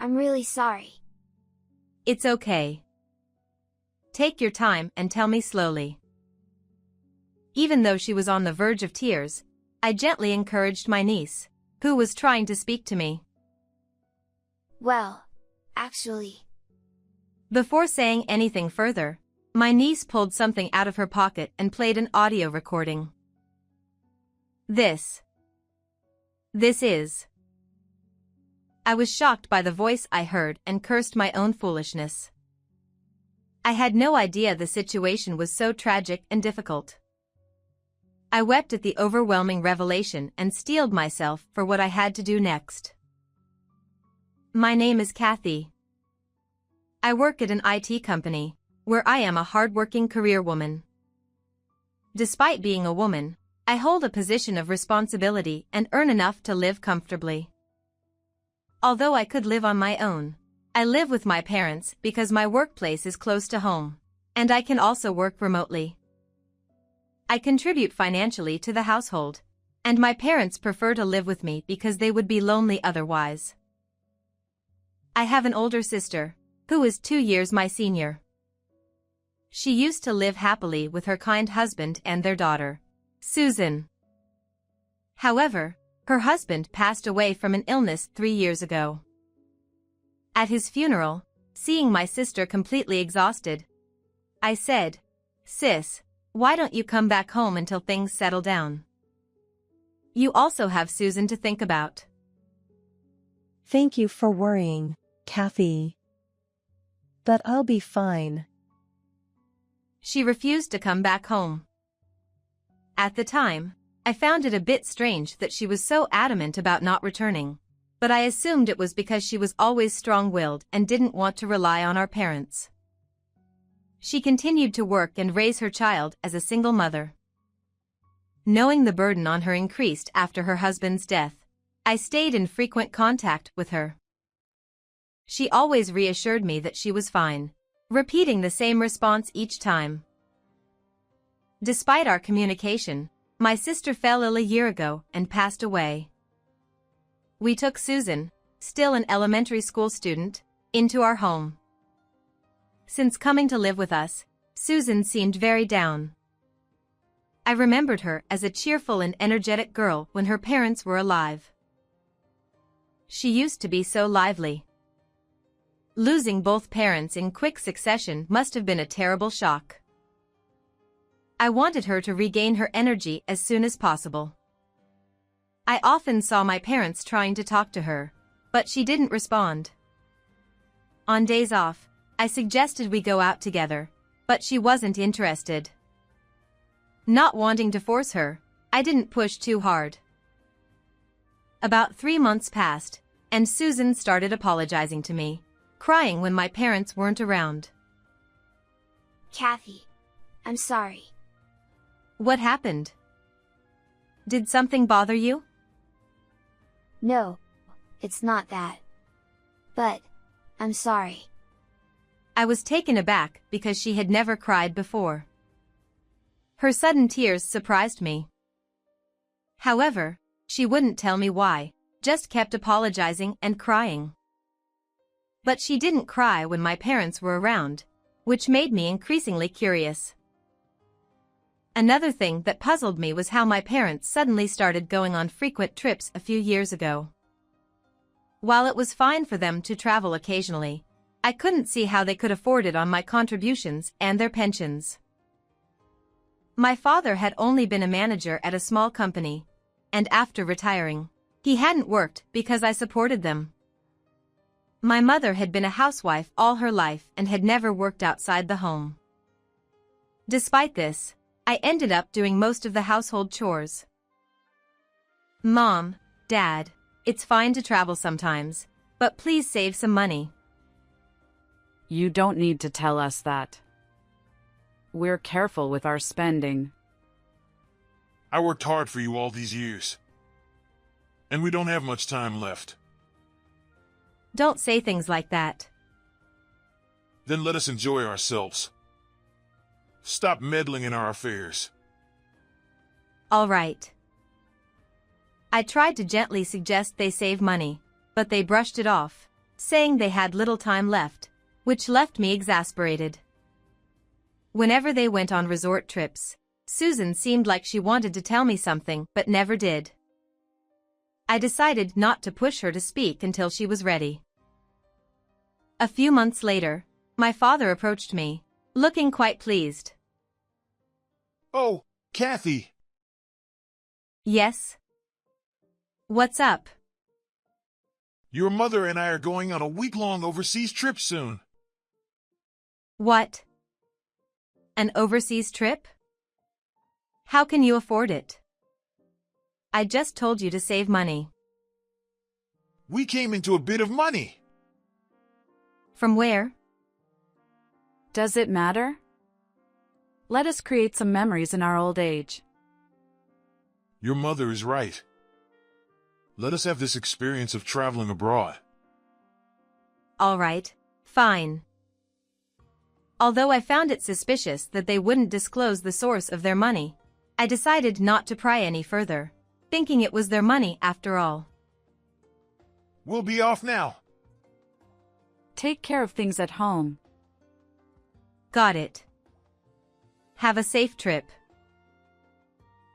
I'm really sorry. It's okay. Take your time and tell me slowly. Even though she was on the verge of tears, I gently encouraged my niece, who was trying to speak to me. Well, actually. Before saying anything further, my niece pulled something out of her pocket and played an audio recording. This is. I was shocked by the voice I heard and cursed my own foolishness. I had no idea the situation was so tragic and difficult. I wept at the overwhelming revelation and steeled myself for what I had to do next. My name is Kathy. I work at an IT company, where I am a hardworking career woman. Despite being a woman, I hold a position of responsibility and earn enough to live comfortably. Although I could live on my own, I live with my parents because my workplace is close to home, and I can also work remotely. I contribute financially to the household, and my parents prefer to live with me because they would be lonely otherwise. I have an older sister, who is 2 years my senior. She used to live happily with her kind husband and their daughter, Susan. However, her husband passed away from an illness 3 years ago. At his funeral, seeing my sister completely exhausted, I said, "Sis, why don't you come back home until things settle down? You also have Susan to think about." Thank you for worrying, Kathy. But I'll be fine. She refused to come back home. At the time, I found it a bit strange that she was so adamant about not returning, but I assumed it was because she was always strong-willed and didn't want to rely on our parents. She continued to work and raise her child as a single mother. Knowing the burden on her increased after her husband's death, I stayed in frequent contact with her. She always reassured me that she was fine, repeating the same response each time. Despite our communication, my sister fell ill a year ago and passed away. We took Susan, still an elementary school student, into our home. Since coming to live with us, Susan seemed very down. I remembered her as a cheerful and energetic girl when her parents were alive. She used to be so lively. Losing both parents in quick succession must have been a terrible shock. I wanted her to regain her energy as soon as possible. I often saw my parents trying to talk to her, but she didn't respond. On days off, I suggested we go out together, but she wasn't interested. Not wanting to force her, I didn't push too hard. About 3 months passed, and Susan started apologizing to me, crying when my parents weren't around. Kathy, I'm sorry. What happened? Did something bother you? No, it's not that. But, I'm sorry. I was taken aback because she had never cried before. Her sudden tears surprised me. However, she wouldn't tell me why, just kept apologizing and crying. But she didn't cry when my parents were around, which made me increasingly curious. Another thing that puzzled me was how my parents suddenly started going on frequent trips a few years ago. While it was fine for them to travel occasionally, I couldn't see how they could afford it on my contributions and their pensions. My father had only been a manager at a small company, and after retiring, he hadn't worked because I supported them. My mother had been a housewife all her life and had never worked outside the home. Despite this, I ended up doing most of the household chores. Mom, Dad, it's fine to travel sometimes, but please save some money. You don't need to tell us that. We're careful with our spending. I worked hard for you all these years. And we don't have much time left. Don't say things like that. Then let us enjoy ourselves. Stop meddling in our affairs. All right. I tried to gently suggest they save money, but they brushed it off, saying they had little time left, which left me exasperated. Whenever they went on resort trips, Susan seemed like she wanted to tell me something but never did. I decided not to push her to speak until she was ready. A few months later, my father approached me, looking quite pleased. Oh, Kathy. Yes? What's up? Your mother and I are going on a week-long overseas trip soon. What? An overseas trip? How can you afford it? I just told you to save money. We came into a bit of money. From where? Does it matter? Let us create some memories in our old age. Your mother is right. Let us have this experience of traveling abroad. All right, fine. Although I found it suspicious that they wouldn't disclose the source of their money, I decided not to pry any further, thinking it was their money after all. We'll be off now. Take care of things at home. Got it. Have a safe trip.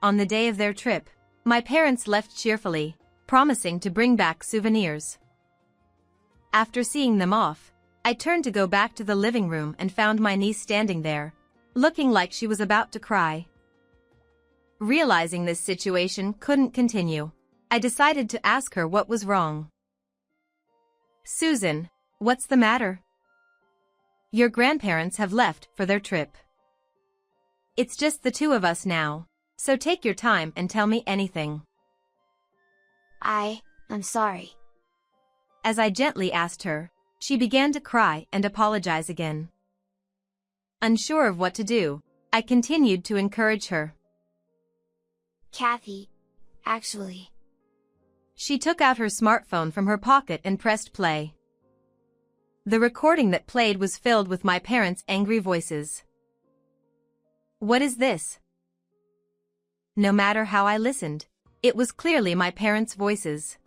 On the day of their trip, my parents left cheerfully, promising to bring back souvenirs. After seeing them off, I turned to go back to the living room and found my niece standing there, looking like she was about to cry. Realizing this situation couldn't continue, I decided to ask her what was wrong. Susan, what's the matter? Your grandparents have left for their trip. It's just the two of us now, so take your time and tell me anything. I'm sorry. As I gently asked her, she began to cry and apologize again. Unsure of what to do, I continued to encourage her. Kathy, actually. She took out her smartphone from her pocket and pressed play. The recording that played was filled with my parents' angry voices. What is this? No matter how I listened, it was clearly my parents' voices.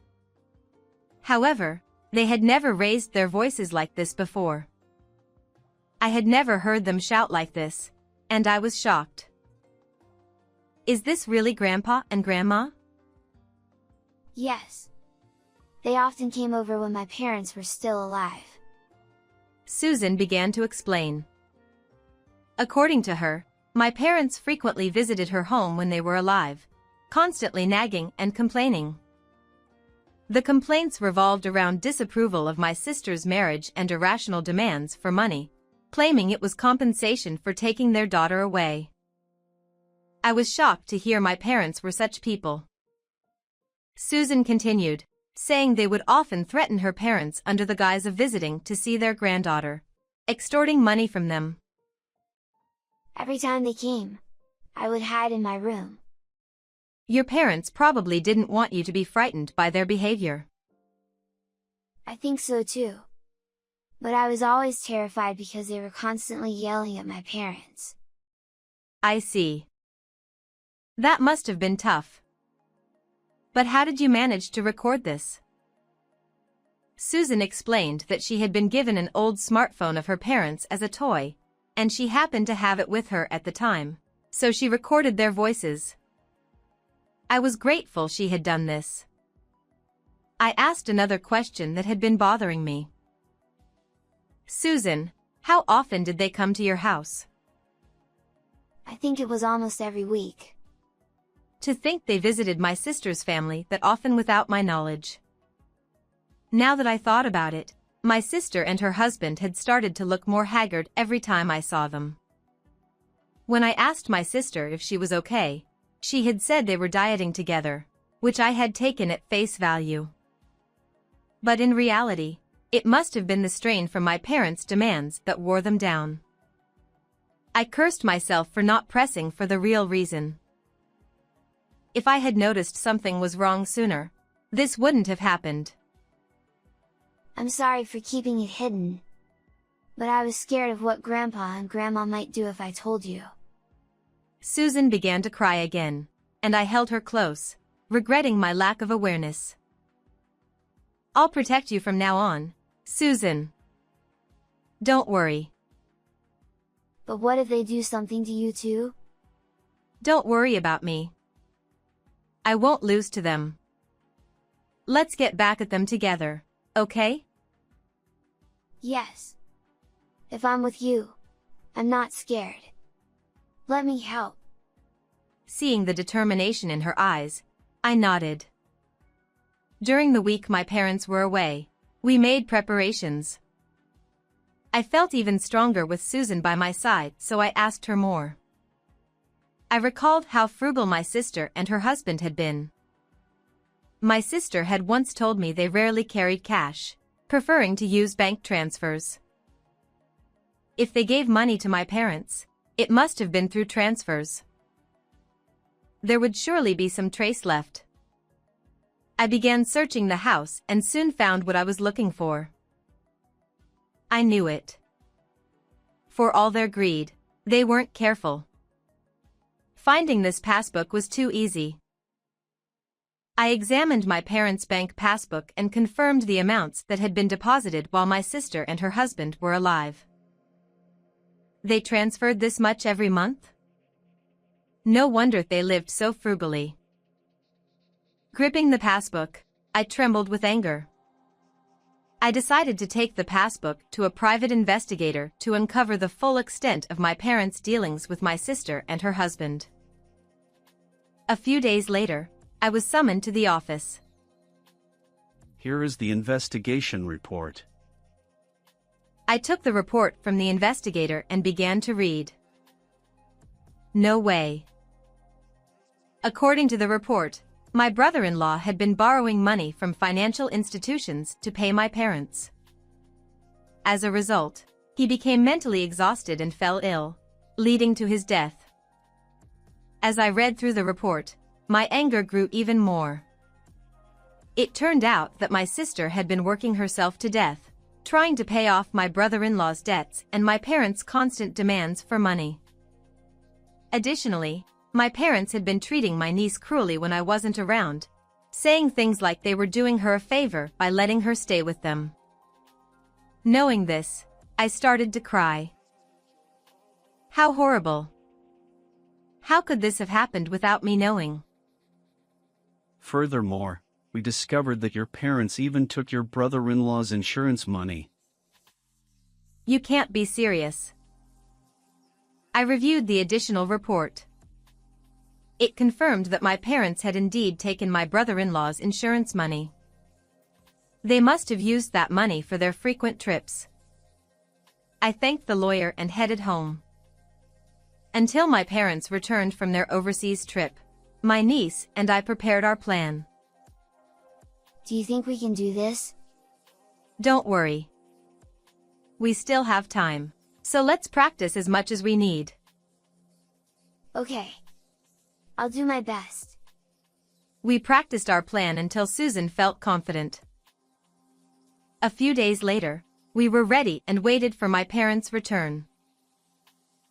However, they had never raised their voices like this before. I had never heard them shout like this, and I was shocked. Is this really Grandpa and Grandma? Yes. They often came over when my parents were still alive. Susan began to explain. According to her, my parents frequently visited her home when they were alive, constantly nagging and complaining. The complaints revolved around disapproval of my sister's marriage and irrational demands for money, claiming it was compensation for taking their daughter away. I was shocked to hear my parents were such people. Susan continued, saying they would often threaten her parents under the guise of visiting to see their granddaughter, extorting money from them. Every time they came, I would hide in my room. Your parents probably didn't want you to be frightened by their behavior. I think so too. But I was always terrified because they were constantly yelling at my parents. I see. That must have been tough. But how did you manage to record this? Susan explained that she had been given an old smartphone of her parents as a toy, and she happened to have it with her at the time, so she recorded their voices. I was grateful she had done this. I asked another question that had been bothering me. Susan, how often did they come to your house? I think it was almost every week. To think they visited my sister's family that often without my knowledge. Now that I thought about it, my sister and her husband had started to look more haggard every time I saw them. When I asked my sister if she was okay, she had said they were dieting together, which I had taken at face value. But in reality, it must have been the strain from my parents' demands that wore them down. I cursed myself for not pressing for the real reason. If I had noticed something was wrong sooner, this wouldn't have happened. I'm sorry for keeping it hidden. But I was scared of what Grandpa and Grandma might do if I told you. Susan began to cry again, and I held her close, regretting my lack of awareness. I'll protect you from now on, Susan. Don't worry. But what if they do something to you too? Don't worry about me. I won't lose to them. Let's get back at them together, okay? Yes. If I'm with you, I'm not scared. Let me help. Seeing the determination in her eyes, I nodded. During the week my parents were away, we made preparations. I felt even stronger with Susan by my side, so I asked her more. I recalled how frugal my sister and her husband had been. My sister had once told me they rarely carried cash, preferring to use bank transfers. If they gave money to my parents, it must have been through transfers. There would surely be some trace left. I began searching the house and soon found what I was looking for. I knew it. For all their greed, they weren't careful. Finding this passbook was too easy. I examined my parents' bank passbook and confirmed the amounts that had been deposited while my sister and her husband were alive. They transferred this much every month? No wonder they lived so frugally. Gripping the passbook, I trembled with anger. I decided to take the passbook to a private investigator to uncover the full extent of my parents' dealings with my sister and her husband. A few days later, I was summoned to the office. Here is the investigation report. I took the report from the investigator and began to read. No way. According to the report, my brother-in-law had been borrowing money from financial institutions to pay my parents. As a result, he became mentally exhausted and fell ill, leading to his death. As I read through the report, my anger grew even more. It turned out that my sister had been working herself to death, trying to pay off my brother-in-law's debts and my parents' constant demands for money. Additionally, my parents had been treating my niece cruelly when I wasn't around, saying things like they were doing her a favor by letting her stay with them. Knowing this, I started to cry. How horrible. How could this have happened without me knowing? Furthermore, we discovered that your parents even took your brother-in-law's insurance money. You can't be serious. I reviewed the additional report. It confirmed that my parents had indeed taken my brother-in-law's insurance money. They must have used that money for their frequent trips. I thanked the lawyer and headed home. Until my parents returned from their overseas trip, my niece and I prepared our plan. Do you think we can do this? Don't worry. We still have time, so let's practice as much as we need. Okay. I'll do my best. We practiced our plan until Susan felt confident. A few days later, we were ready and waited for my parents' return.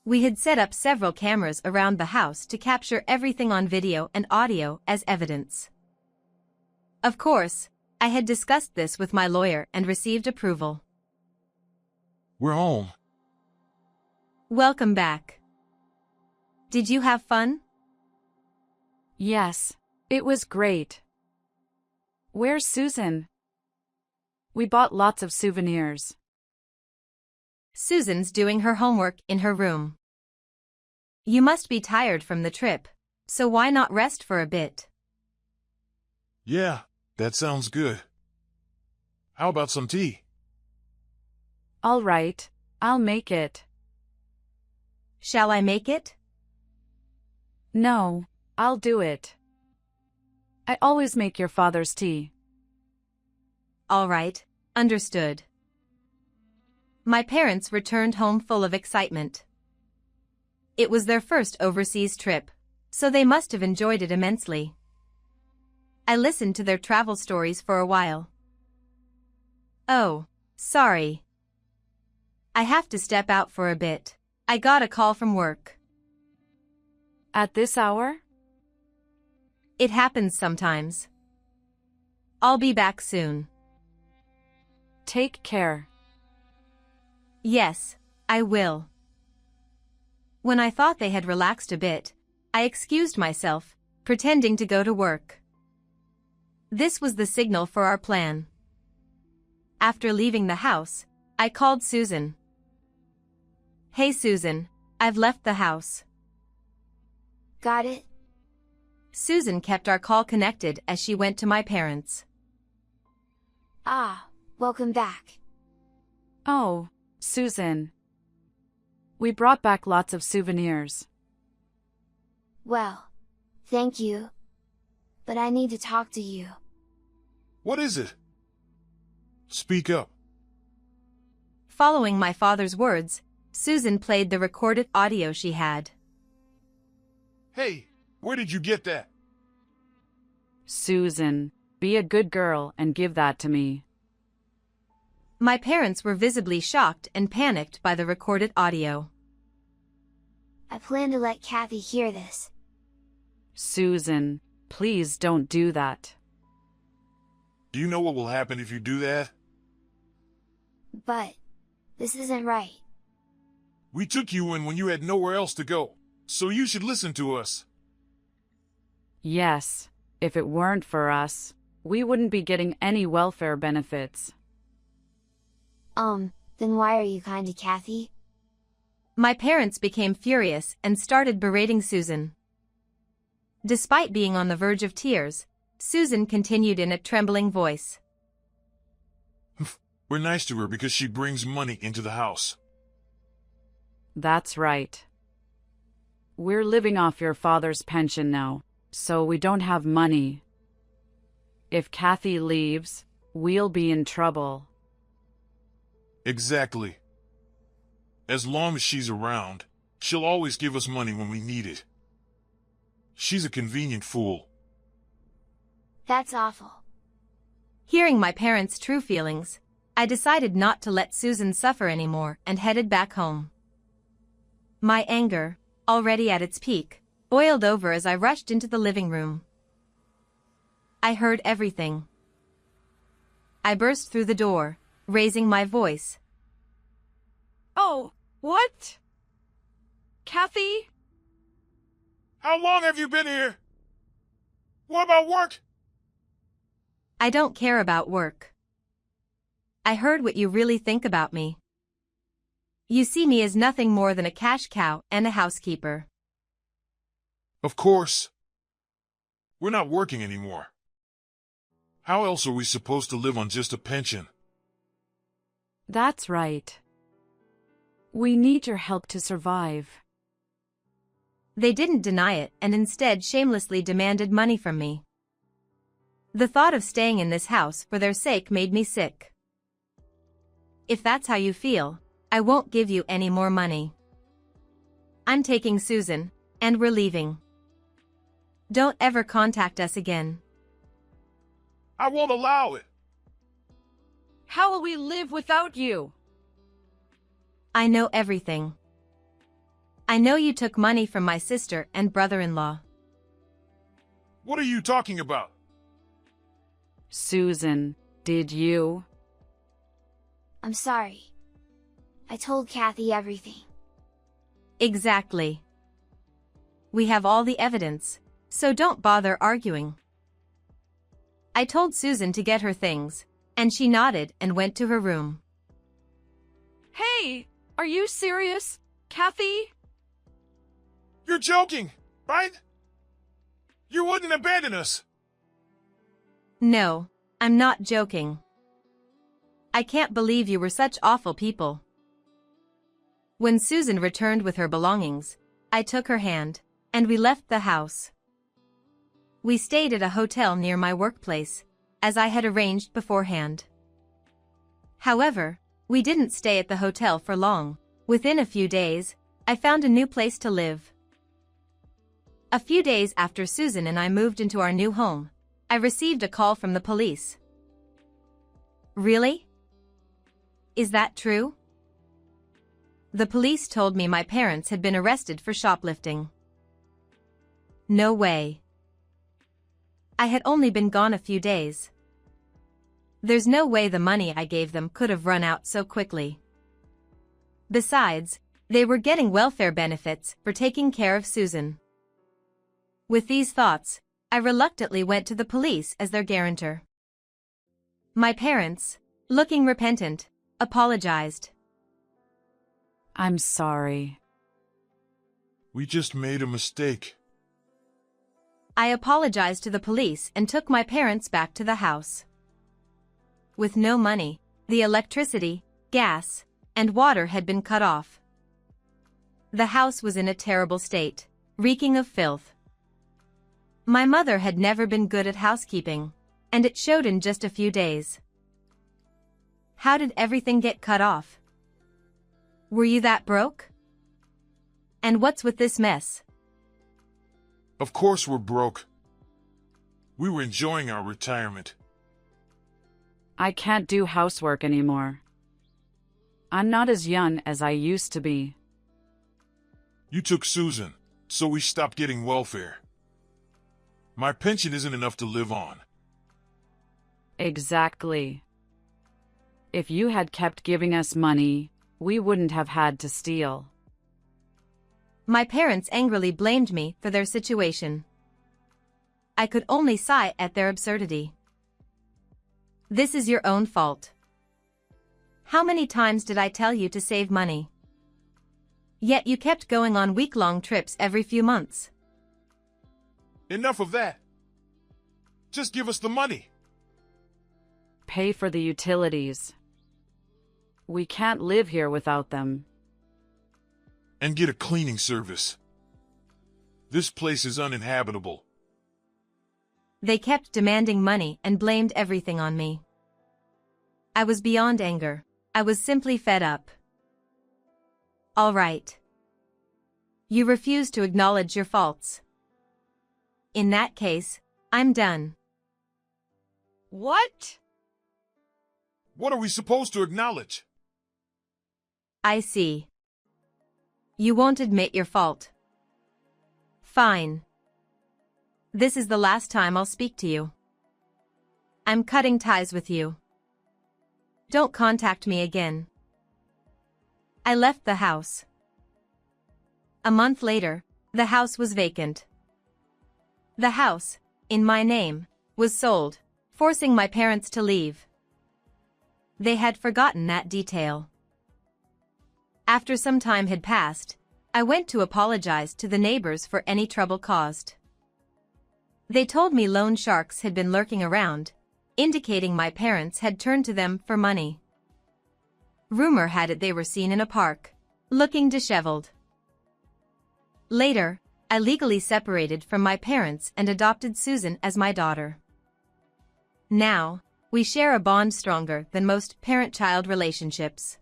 We had set up several cameras around the house to capture everything on video and audio as evidence. Of course, I had discussed this with my lawyer and received approval. We're home. Welcome back. Did you have fun? Yes, it was great. Where's Susan? We bought lots of souvenirs. Susan's doing her homework in her room. You must be tired from the trip, so why not rest for a bit? Yeah, that sounds good. How about some tea? All right, I'll make it. Shall I make it? No, I'll do it. I always make your father's tea. All right, understood. My parents returned home full of excitement. It was their first overseas trip, so they must have enjoyed it immensely. I listened to their travel stories for a while. Oh, sorry. I have to step out for a bit. I got a call from work. At this hour? It happens sometimes. I'll be back soon. Take care. Yes, I will. When I thought they had relaxed a bit, I excused myself, pretending to go to work. This was the signal for our plan. After leaving the house, I called Susan. Hey Susan, I've left the house. Got it? Susan kept our call connected as she went to my parents. Ah, welcome back. Oh, Susan. We brought back lots of souvenirs. Well, thank you. But I need to talk to you. What is it? Speak up. Following my father's words, Susan played the recorded audio she had. Hey, where did you get that? Susan, be a good girl and give that to me. My parents were visibly shocked and panicked by the recorded audio. I plan to let Kathy hear this. Susan, please don't do that. Do you know what will happen if you do that? But this isn't right. We took you in when you had nowhere else to go, so you should listen to us. Yes, if it weren't for us, we wouldn't be getting any welfare benefits. Then why are you kind to Kathy? My parents became furious and started berating Susan. Despite being on the verge of tears, Susan continued in a trembling voice. We're nice to her because she brings money into the house. That's right. We're living off your father's pension now, so we don't have money. If Kathy leaves, we'll be in trouble. Exactly. As long as she's around, she'll always give us money when we need it. She's a convenient fool. That's awful. Hearing my parents' true feelings, I decided not to let Susan suffer anymore and headed back home. My anger, already at its peak, boiled over as I rushed into the living room. I heard everything. I burst through the door, raising my voice. Oh, what? Kathy? How long have you been here? What about work? I don't care about work. I heard what you really think about me. You see me as nothing more than a cash cow and a housekeeper. Of course. We're not working anymore. How else are we supposed to live on just a pension? That's right. We need your help to survive. They didn't deny it and instead shamelessly demanded money from me. The thought of staying in this house for their sake made me sick. If that's how you feel, I won't give you any more money. I'm taking Susan, and we're leaving. Don't ever contact us again. I won't allow it. How will we live without you? I know everything. I know you took money from my sister and brother-in-law. What are you talking about? Susan, did you? I'm sorry. I told Kathy everything. Exactly. We have all the evidence, so don't bother arguing. I told Susan to get her things, and she nodded and went to her room. Hey, are you serious, Kathy? You're joking, right? You wouldn't abandon us. No, I'm not joking. I can't believe you were such awful people. When Susan returned with her belongings, I took her hand, and we left the house. We stayed at a hotel near my workplace, as I had arranged beforehand. However, we didn't stay at the hotel for long. Within a few days, I found a new place to live. A few days after Susan and I moved into our new home, I received a call from the police. Really? Is that true? The police told me my parents had been arrested for shoplifting. No way. I had only been gone a few days. There's no way the money I gave them could have run out so quickly. Besides, they were getting welfare benefits for taking care of Susan. With these thoughts, I reluctantly went to the police as their guarantor. My parents, looking repentant, apologized. I'm sorry. We just made a mistake. I apologized to the police and took my parents back to the house. With no money, the electricity, gas, and water had been cut off. The house was in a terrible state, reeking of filth. My mother had never been good at housekeeping, and it showed in just a few days. How did everything get cut off? Were you that broke? And what's with this mess? Of course we're broke. We were enjoying our retirement. I can't do housework anymore. I'm not as young as I used to be. You took Susan, so we stopped getting welfare. My pension isn't enough to live on. Exactly. If you had kept giving us money, we wouldn't have had to steal. My parents angrily blamed me for their situation. I could only sigh at their absurdity. This is your own fault. How many times did I tell you to save money? Yet you kept going on week-long trips every few months. Enough of that. Just give us the money. Pay for the utilities. We can't live here without them. And get a cleaning service. This place is uninhabitable. They kept demanding money and blamed everything on me. I was beyond anger. I was simply fed up. All right. You refuse to acknowledge your faults. In that case, I'm done. What? What are we supposed to acknowledge? I see. You won't admit your fault. Fine. This is the last time I'll speak to you. I'm cutting ties with you. Don't contact me again. I left the house. A month later, the house was vacant. The house, in my name, was sold, forcing my parents to leave. They had forgotten that detail. After some time had passed, I went to apologize to the neighbors for any trouble caused. They told me loan sharks had been lurking around, indicating my parents had turned to them for money. Rumor had it they were seen in a park, looking disheveled. Later, I legally separated from my parents and adopted Susan as my daughter. Now, we share a bond stronger than most parent-child relationships.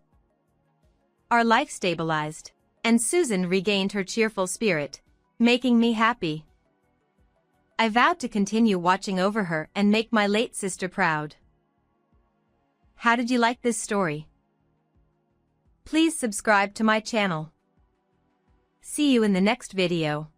Our life stabilized, and Susan regained her cheerful spirit, making me happy. I vowed to continue watching over her and make my late sister proud. How did you like this story? Please subscribe to my channel. See you in the next video.